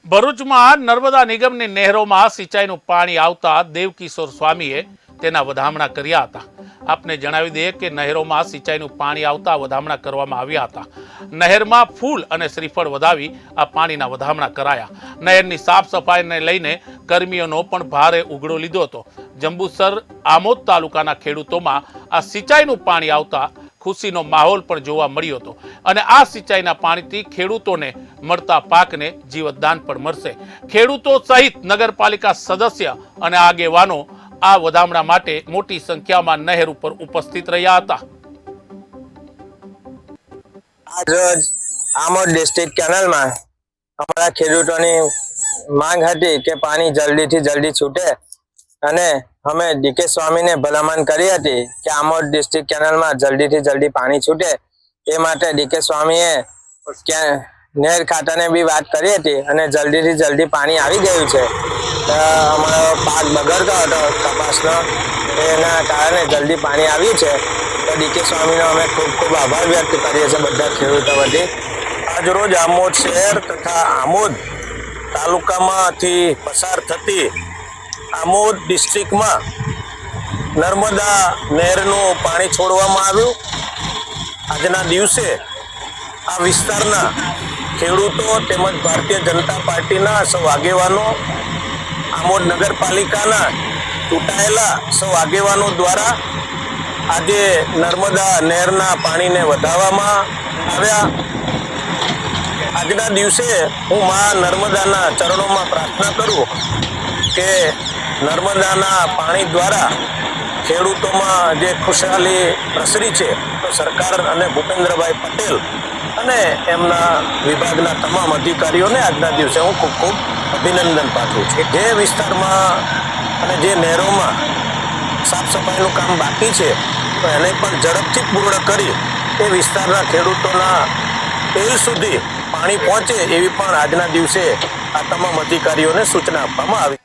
ભરૂચમાં નર્મદા નિગમની નહેરોમાં સિંચાઈનું પાણી આવતા દેવકિશોર સ્વામીએ તેના વધામણા કર્યા હતા। આપને જણાવી દઈએ કે નહેરોમાં સિંચાઈનું પાણી આવતા વધામણા કરવામાં આવ્યા હતા। નહેરમાં ફૂલ અને શ્રીફળ વધાવી આ પાણીના વધામણા કરાયા। નહેરની સાફ સફાઈને લઈને કર્મીઓનો પણ ભારે ઉઘડો લીધો હતો। જંબુસર આમોદ તાલુકાના ખેડૂતોમાં આ સિંચાઈનું પાણી આવતા ખુશીનો માહોલ પણ જોવા મળ્યો હતો અને આ સિંચાઈના પાણીથી ખેડૂતોને મળતા પાકને જીવતદાન પણ મળશે। ખેડૂતો સહિત નગરપાલિકા સદસ્ય અને આગેવાનો આ વધામણા માટે મોટી સંખ્યામાં નહેર ઉપર ઉપસ્થિત રહ્યા હતા। આજરોજ આમોદ ડિસ્ટ્રિક્ટ કેનાલમાં અમારા ખેડૂતોની માંગ હતી કે પાણી જલ્દીથી જલ્દી છૂટે અને અમે ડીકે સ્વામીને ભલામણ કરી હતી કે આમોદ ડિસ્ટ્રિક્ટ કેનાલમાં જલ્દીથી જલ્દી પાણી છૂટે। એ માટે ડીકે સ્વામીએ નહેર ખાતાને બી વાત કરી હતી અને જલ્દીથી જલ્દી પાણી આવી ગયું છે। અમારો પાક બગડતો હતો કપાસનો, એના કારણે જલ્દી પાણી આવ્યું છે। તો ડીકે સ્વામીનો અમે ખૂબ ખૂબ આભાર વ્યક્ત કરીએ છીએ બધા ખેડૂતો વતી। આજરોજ આમોદ શહેર તથા આમોદ તાલુકામાંથી પસાર થતી આમોદ ડિસ્ટ્રિક્ટમાં નર્મદા નહેરનું પાણી છોડવામાં આવ્યું। આજના દિવસે આ વિસ્તારના ખેડૂતો તેમજ ભારતીય જનતા પાર્ટીના સૌ આગેવાનો, આમોદ નગરપાલિકાના ચૂંટાયેલા સૌ આગેવાનો દ્વારા આજે નર્મદા નહેરના પાણીને વધારવામાં આવ્યા। આજના દિવસે હું મા નર્મદાના ચરણોમાં પ્રાર્થના કરું કે નર્મદાના પાણી દ્વારા ખેડૂતોમાં જે ખુશહાલી પ્રસરી છે, તો સરકાર અને ભૂપેન્દ્રભાઈ પટેલ અને એમના વિભાગના તમામ અધિકારીઓને આજના દિવસે હું ખૂબ ખૂબ અભિનંદન પાઠવું છું। જે વિસ્તારમાં અને જે નહેરોમાં સાફ સફાઈનું કામ બાકી છે, તો એને પણ ઝડપથી પૂર્ણ કરી એ વિસ્તારના ખેડૂતોના તેલ સુધી પાણી પહોંચે એવી પણ આજના દિવસે આ તમામ અધિકારીઓને સૂચના આપવામાં આવી।